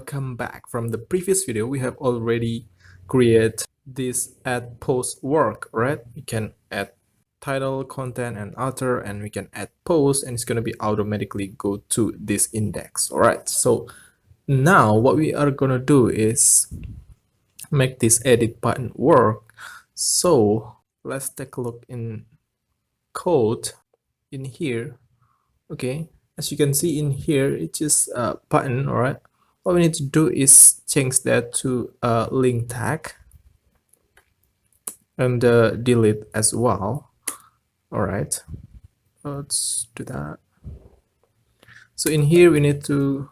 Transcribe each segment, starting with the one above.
welcome back. From the previous video, we have already created this add post work, right? We can add title, content, and author, and we can add post, and it's going to be automatically go to this index. All right, so now what we are going to do is make this edit button work. So let's take a look in code in here. Okay, as you can see in here, it's just a button. All right, what we need to do is change that to a link tag and delete as well. All right, let's do that. So in here we need to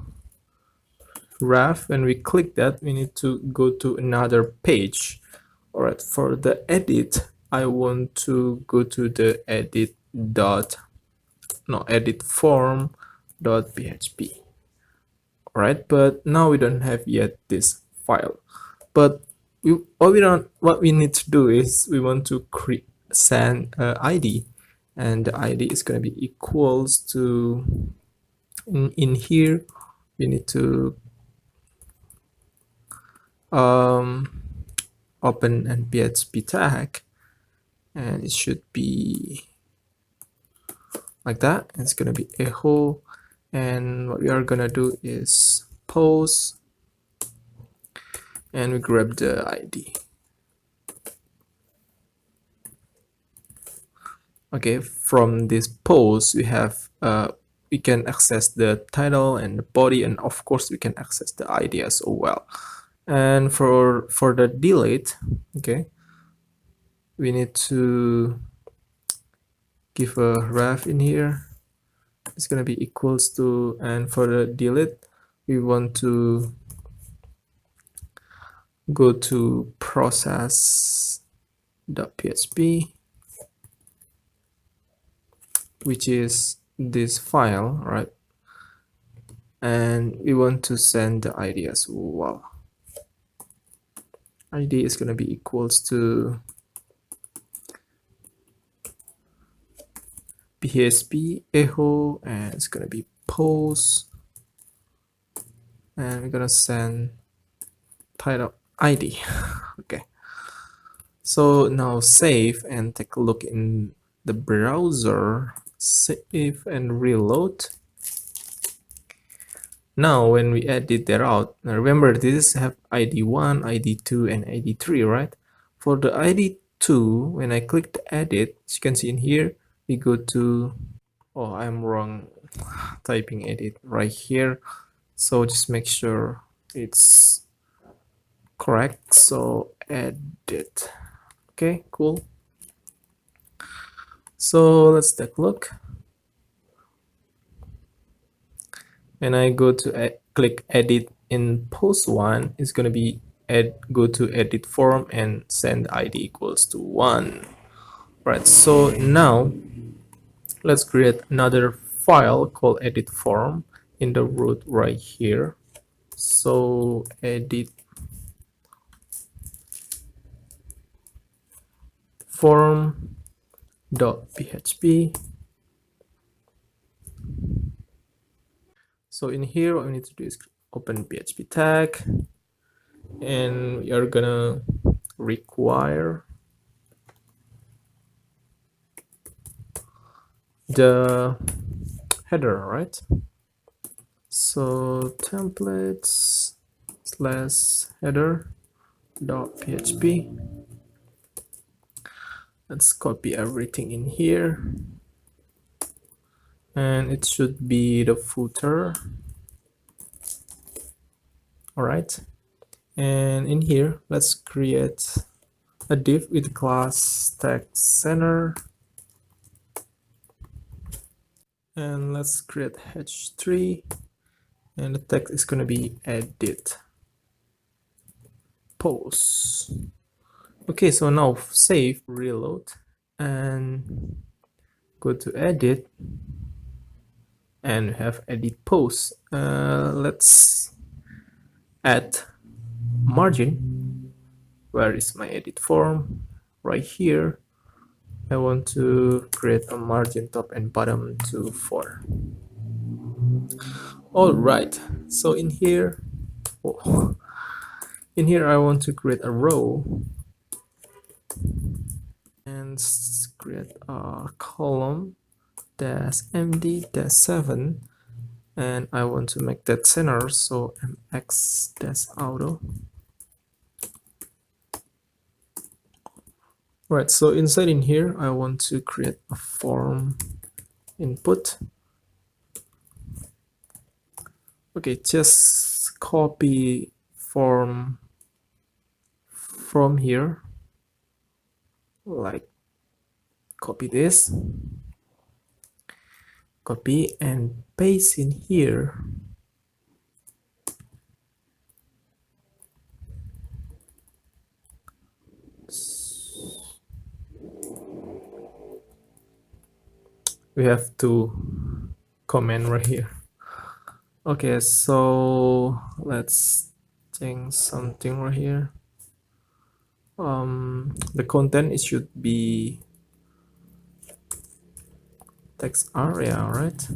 ref. When we click that, we need to go to another page. All right, for the edit, I want to go to the edit form.php. All right, but now we don't have yet this file. But what we need to do is we want to send ID, and the ID is going to be equals to in here we need to open an PHP tag, and it should be like that. It's going to be echo, and what we are going to do is post, and we grab the ID. Okay, from this post we have we can access the title and the body, and of course we can access the ID as well. And for the delete, okay, we need to give a ref in here. It's going to be equals to, and for the delete we want to go to process.php, which is this file, right? And we want to send the ID as well. ID is going to be equals to PHP echo, and it's going to be post, and we're going to send title ID. Okay, so now save and take a look in the browser, save and reload. Now when we edit that out, now remember this have ID1, ID2, and ID3, right? For the ID2, when I click the edit, as you can see in here, we go to, oh, I'm wrong typing edit right here, so just make sure it's correct. So edit. Okay, cool. So let's take a look. When I go to click edit in post one, it's going to be go to edit form and send ID equals to 1. Right, so now let's create another file called edit form in the root right here. So edit form.php. So in here, what we need to do is open PHP tag, and we are gonna require the header, right? So templates / header.php. Let's copy everything in here, and it should be the footer. All right, and in here let's create a div with class text center, and let's create h3, and the text is going to be edit post. Okay, so now save, reload, and go to edit, and we have edit post. Let's add margin. Where is my edit form? Right here. I want to create a margin top and bottom to 4. All right, so in here Oh. In here I want to create a row and create a column dash md dash 7, and I want to make that center, so mx dash auto. Right, so inside in here I want to create a form input. Okay, just copy form from here, like copy this, copy and paste in here. We have to comment right here. Okay, so let's change something right here. The content, it should be text area, right?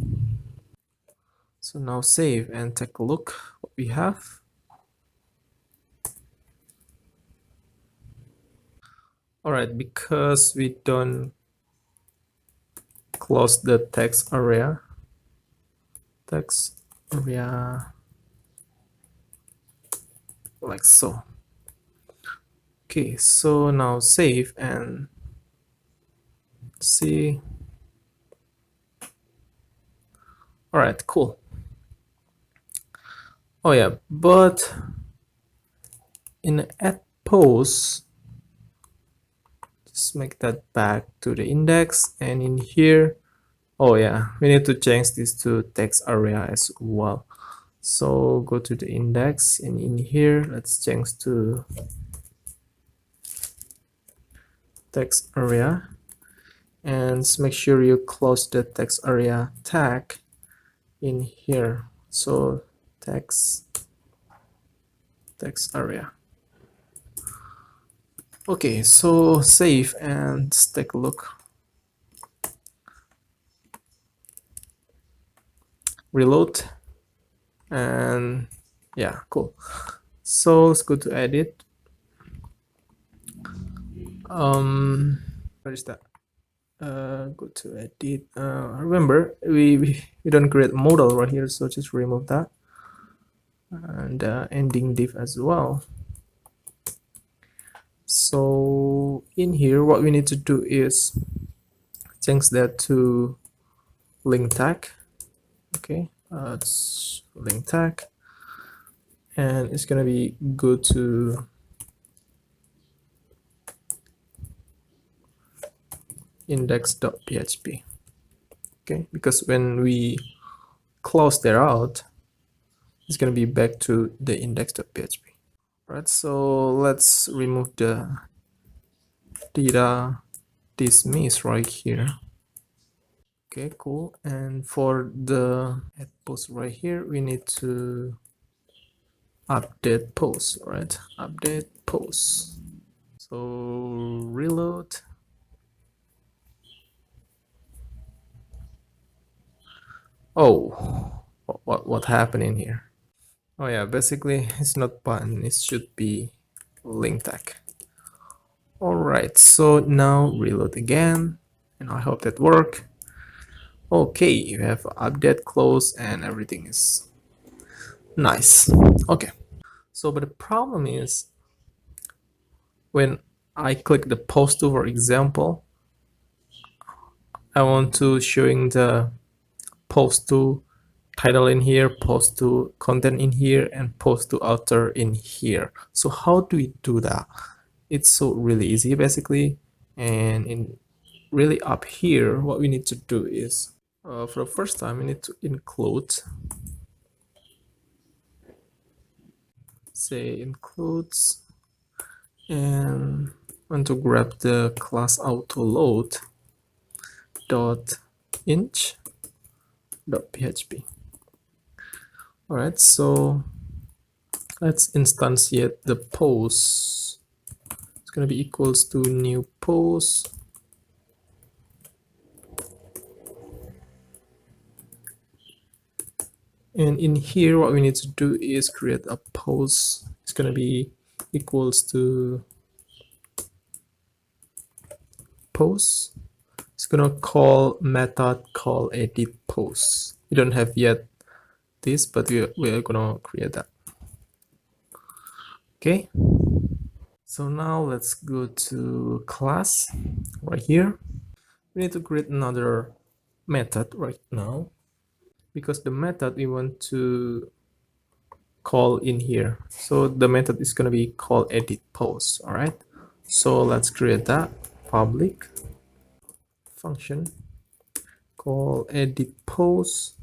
So now save and take a look what we have. All right, because we don't close the text area like so. Okay, so now save and see. All right, cool. Oh yeah, but in add post, just make that back to the index, and in here, oh yeah, we need to change this to text area as well. So go to the index, and in here let's change to text area, and make sure you close the text area tag in here. So text area. Okay, so save and take a look. Reload, and yeah, cool. So let's go to edit. Where is that? Go to edit. Remember, we don't create a model right here, so just remove that, and ending div as well. So in here, what we need to do is change that to link tag. Okay, it's link tag, and it's gonna be go to index.php. Okay, because when we close that out, it's gonna be back to the index.php. Right, so let's remove the data dismiss right here. Okay, cool. And for the add post right here, we need to update post, right? Update post. So reload. Oh, what happened in here? Oh yeah, basically it's not button, it should be link tag. All right, so now reload again, and I hope that worked. Okay, you have update, close, and everything is nice. Okay, so but the problem is when I click the post to, for example, I want to showing the post to title in here, post to content in here, and post to author in here. So how do we do that? It's so really easy basically, and in really up here, what we need to do is for the first time we need to include, say includes, and want to grab the class auto load dot inch dot php. All right, so let's instantiate the post. It's going to be equals to new post, And in here, what we need to do is create a post. It's going to be equals to post. It's going to call method call edit post. We don't have yet this, but we are going to create that. Okay. So now let's go to class right here. We need to create another method right now because the method we want to call in here. So the method is going to be call edit post. All right. So let's create that public function call edit post,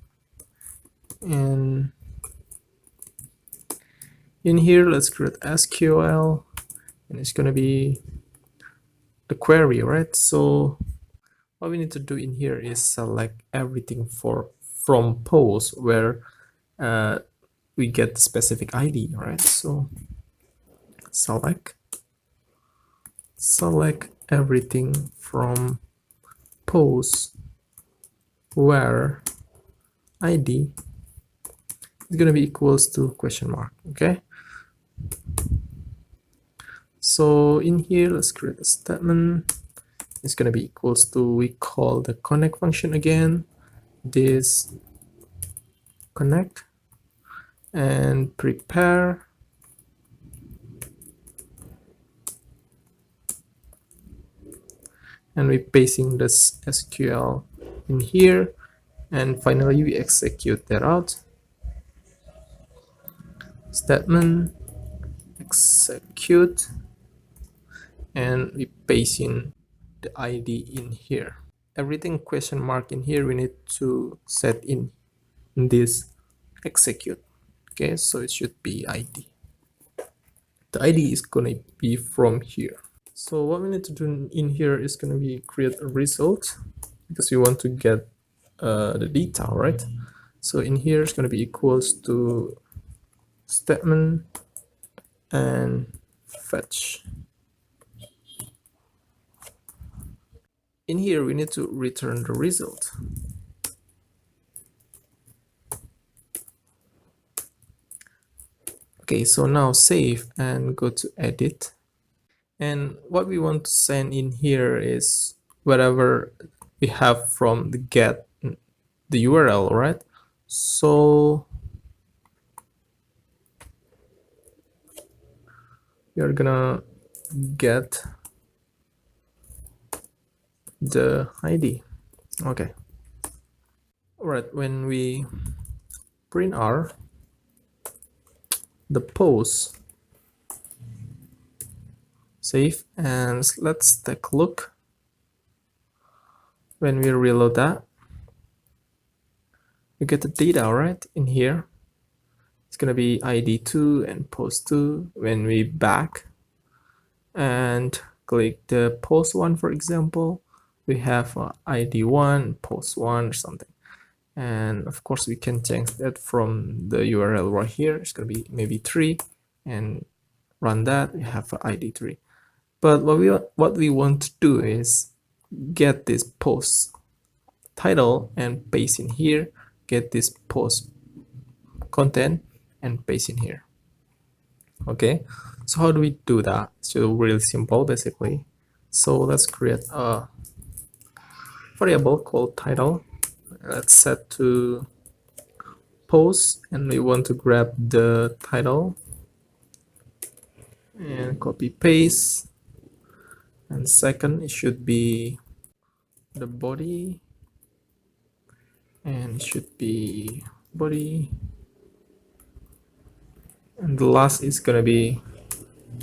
and in here let's create SQL, and it's going to be the query, right? So what we need to do in here is select everything from post where we get the specific ID, right? So select everything from post where ID is going to be equals to question mark. Okay, so in here let's create a statement. It's going to be equals to, we call the connect function again, this connect, and prepare, and we're pasting this SQL in here, and finally we execute that out. Statement execute, and we paste in the ID in here. Everything question mark in here we need to set in this execute. Okay, so it should be ID. The ID is gonna be from here. So what we need to do in here is gonna be create a result because we want to get the data, right? So in here it's gonna be equals to statement and fetch. In here we need to return the result. Okay, so now save and go to edit, and what we want to send in here is whatever we have from the get, the URL, right? So you're gonna get the ID. Okay, all right, when we print R, the post, save, and let's take a look. When we reload that, you get the data right in here. It's gonna be ID2 and post2. When we back and click the post one, for example, we have ID1, post1 or something. And of course we can change that from the URL right here. It's gonna be maybe 3, and run that, we have ID3. But what we want to do is get this post title and paste in here, get this post content and paste in here. Okay, so how do we do that? So really simple basically. So let's create a variable called title. Let's set to post, and we want to grab the title and copy paste, and second it should be the body, and it should be body, and the last is gonna be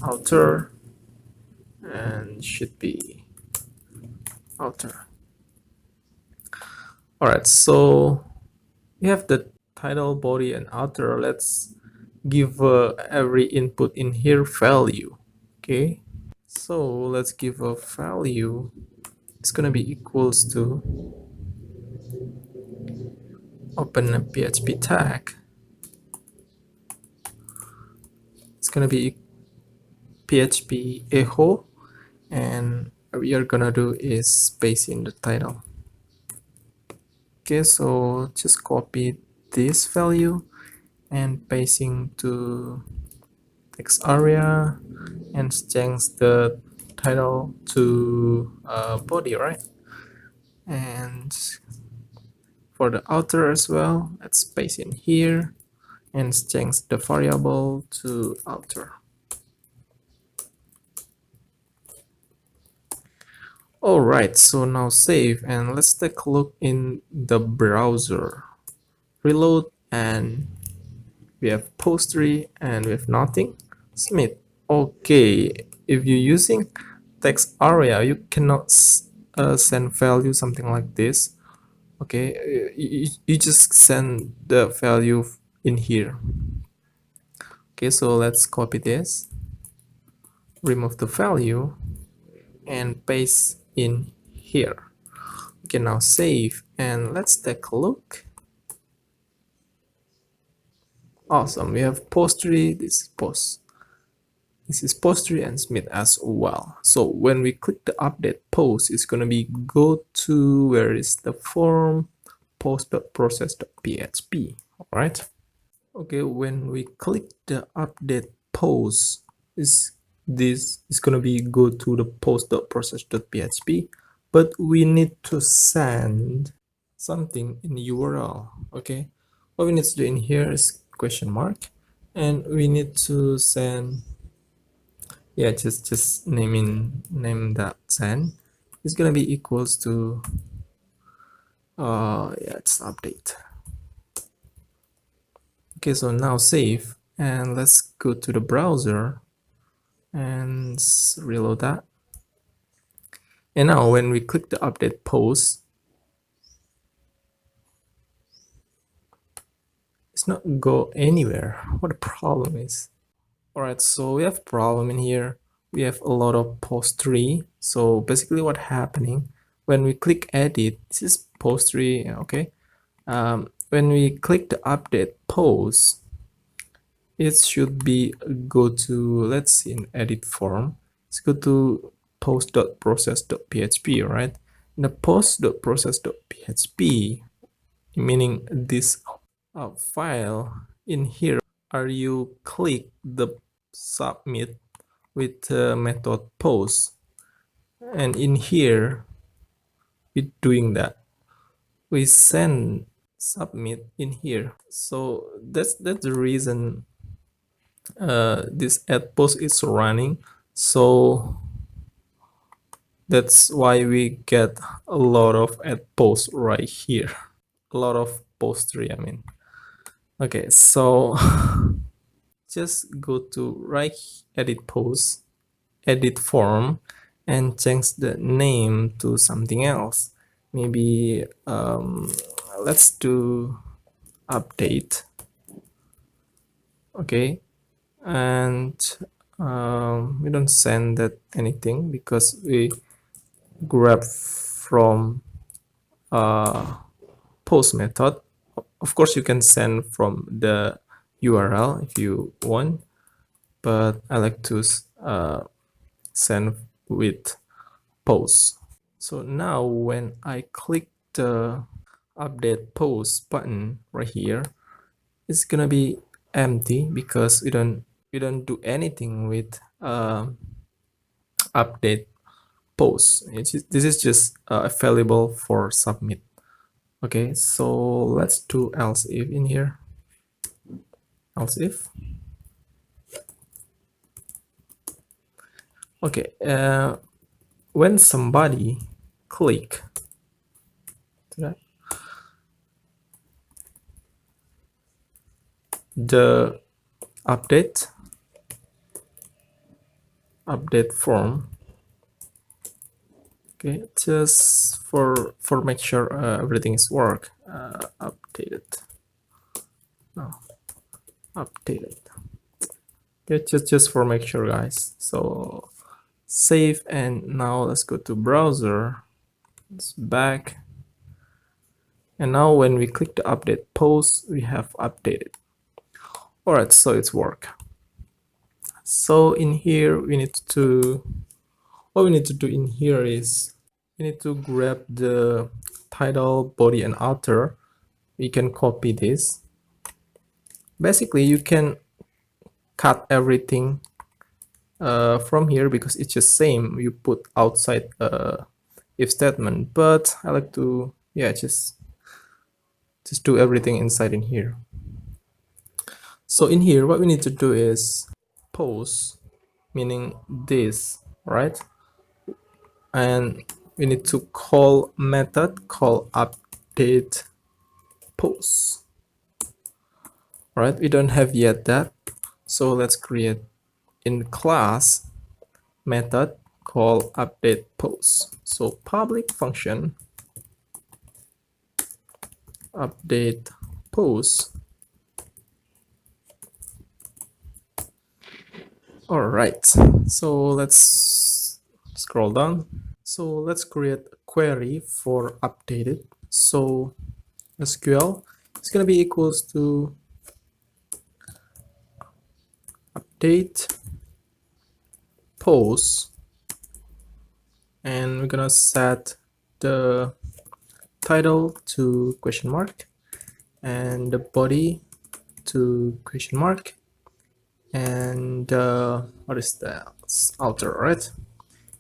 outer, and should be outer. All right, so we have the title, body, and outer. Let's give every input in here value. Okay, so let's give a value. It's gonna be equals to, open a PHP tag. It's gonna be PHP echo, and what we are gonna do is paste in the title. Okay, so just copy this value and pasting to text area and change the title to body, right? And for the outer as well, let's paste in here and change the variable to outer. Alright, so now save and let's take a look in the browser. Reload and we have post 3 and we have nothing. Submit. Okay, if you're using text area, you cannot send value something like this. Okay, you just send the value in here. Okay, so let's copy this, remove the value and paste in here. Okay, now save and let's take a look. Awesome, we have post 3, this is post. This is post 3 and submit as well. So when we click the update post, it's gonna be go to where is the form post.process.php. All right. Okay, when we click the update post, this is gonna be go to the post.process.php, but we need to send something in the URL. Okay, what we need to do in here is question mark, and we need to send, yeah, just name that send. It's gonna be equals to yeah, it's update. Okay, so now save and let's go to the browser and reload that. And now when we click the update post, it's not go anywhere. What the problem is? All right, so we have a problem in here. We have a lot of post 3. So basically what happening when we click edit, this is post 3. Okay, when we click the update post, it should be go to, let's see, in edit form, let's go to post.process.php, right? In the post.process.php, meaning this file in here, are you click the submit with method post, and in here we're doing that, we send submit in here. So that's the reason this add post is running. So that's why we get a lot of add posts right here, a lot of post 3, I mean. Okay, so just go to right edit post, edit form, and change the name to something else. Maybe let's do update. Okay, and we don't send that anything because we grab from post method. Of course you can send from the URL if you want, but I like to send with post. So now when I click the update post button right here, it's gonna be empty because we don't do anything with update post. This is just available for submit. Okay, so let's do else if in here. Else if. Okay, when somebody click the update form, okay, just for make sure everything is work, updated, no, updated. Okay, just for make sure, guys. So save, and now let's go to browser, it's back, and now when we click the update post, we have updated. All right, so it's work. So in here we need to, what we need to do in here is we need to grab the title, body, and author. We can copy this Basically you can cut everything from here because it's just same you put outside if statement, but I like to just do everything inside in here. So in here what we need to do is post, meaning this, right? And we need to call method call update post. Right, we don't have yet that, so let's create in class method called update post. So public function update post. All right, so let's scroll down. So let's create a query for updated. So SQL is going to be equals to update post, and we're gonna set the title to question mark and the body to question mark, and what is that, outer, right?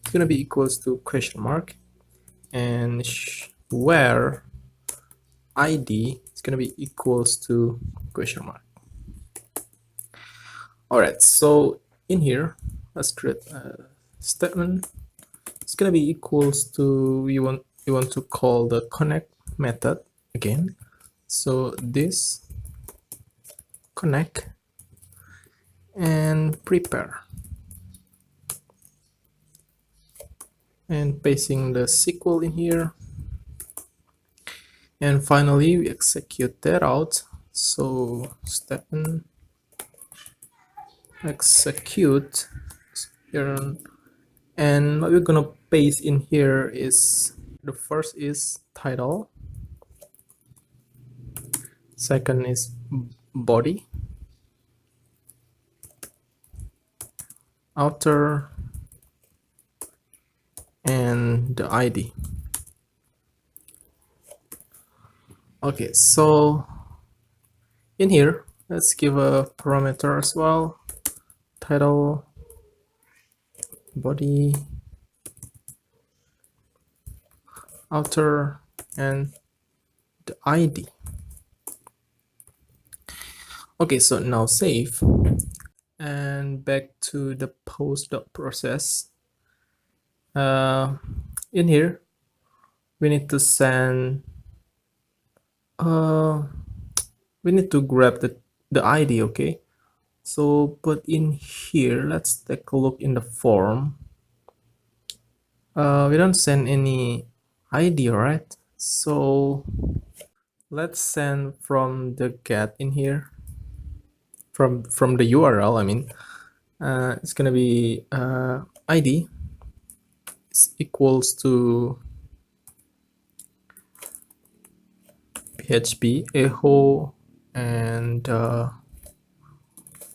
It's gonna be equals to question mark, and where id is gonna be equals to question mark. All right, so in here let's create a statement. It's gonna be equals to, we want to call the connect method again. So this connect and prepare, and pasting the SQL in here, and finally we execute that out. So statement execute here, and what we're gonna paste in here is the first is title, second is body, outer, and the ID. Okay, so in here let's give a parameter as well, title, body, outer, and the ID. Okay, so now save and back to the post.process. In here we need to send we need to grab the ID. Okay, so but in here let's take a look in the form. We don't send any ID, right? So let's send from the get in here, from the URL. I mean, it's gonna be ID is equals to PHP echo and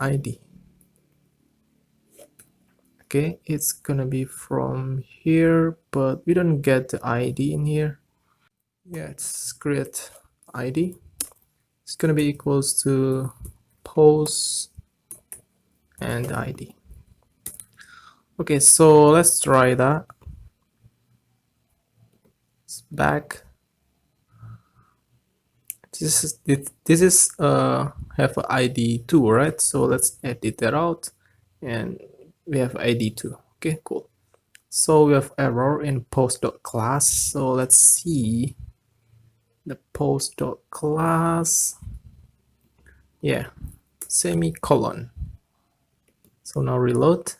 ID. Okay, it's gonna be from here, but we don't get the ID in here. Yeah, it's create ID. It's gonna be equals to post and ID. Okay, so let's try that. It's back. This is have an ID 2, right? So let's edit that out, and we have ID 2. Okay, cool. So we have error in post.class. So let's see the post.class. Yeah, semicolon. So now reload.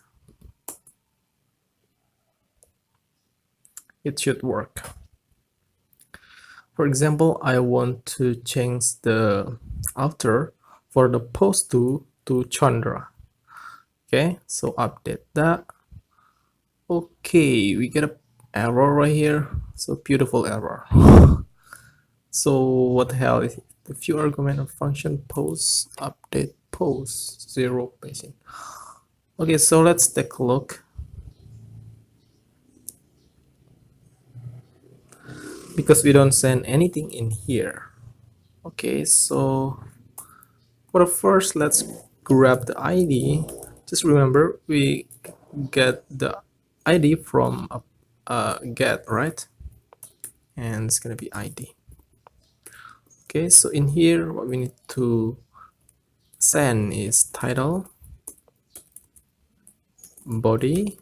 It should work. For example, I want to change the author for the post to Chandra. Okay, so update that. Okay, we get a error right here. So beautiful error. So what the hell is it? The few argument of function post update post 0 pacing. Okay, so let's take a look. Because we don't send anything in here. Okay, so For the first, let's grab the ID. Just remember we get the ID from a get, right? And it's gonna be ID. Okay, so in here what we need to send is title, body,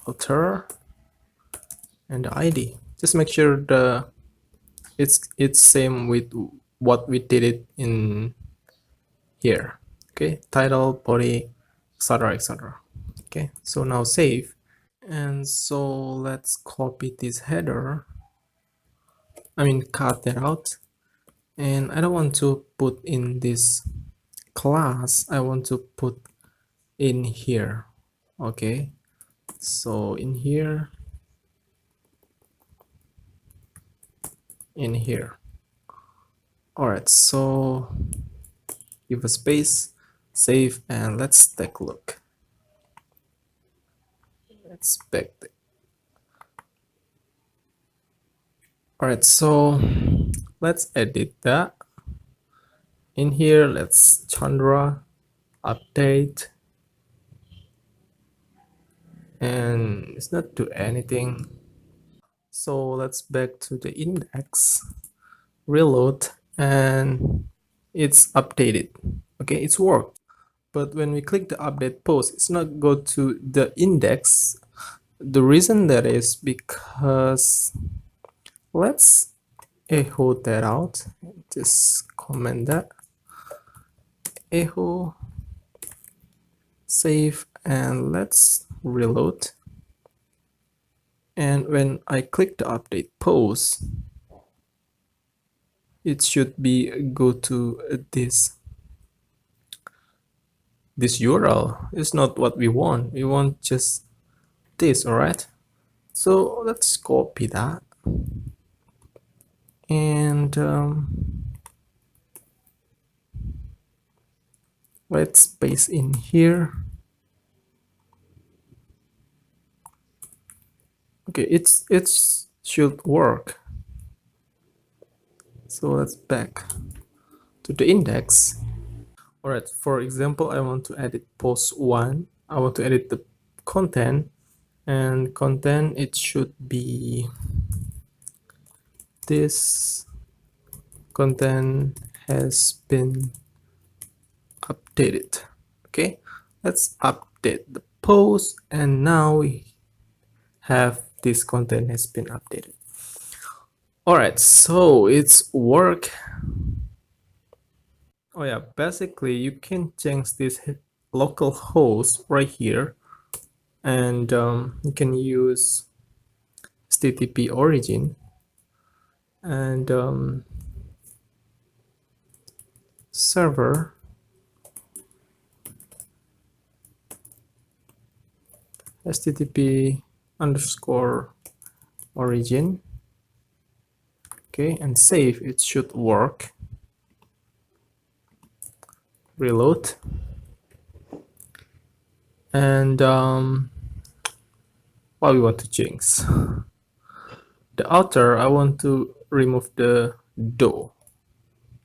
author, and the ID. Just make sure it's same with what we did it in here. Okay, title, body, etc, etc. Okay, so now save. And so let's copy this header, cut that out. And I don't want to put in this class, I want to put in here. Okay, so in here, in here. All right, so give a space, save, and let's take a look. Let's back. All right, so let's edit that. In here, let's Chandra update, and it's not do anything. So let's back to the index, reload, and it's updated. Okay, it's worked. But when we click the update post, it's not go to the index. The reason that is because let's echo that out. Just comment that, echo, save, and let's reload. And when I click the update post, it should be go to this URL. It's not what we want. We want just this. All right, so let's copy that, and let's paste in here. Okay, it should work. So let's back to the index. All right, for example, I want to edit post 1. I want to edit the content, and content, it should be this content has been updated. Okay, let's update the post, and now we have this content has been updated. All right, so it's work. Oh yeah, basically you can change this local host right here, and you can use HTTP origin, and server HTTP underscore origin. Okay, and save. It should work. Reload, and what we want to change the author. I want to remove the do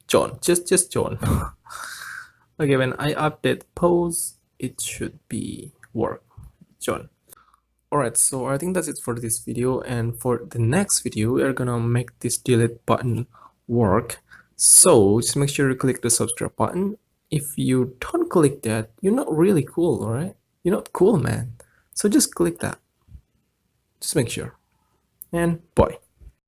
John, just John. Okay, when I update post, it should be work John. Alright, so I think that's it for this video, and for the next video we are gonna make this delete button work. So just make sure you click the subscribe button. If you don't click that, you're not really cool. Alright, you're not cool, man. So just click that, just make sure, and bye.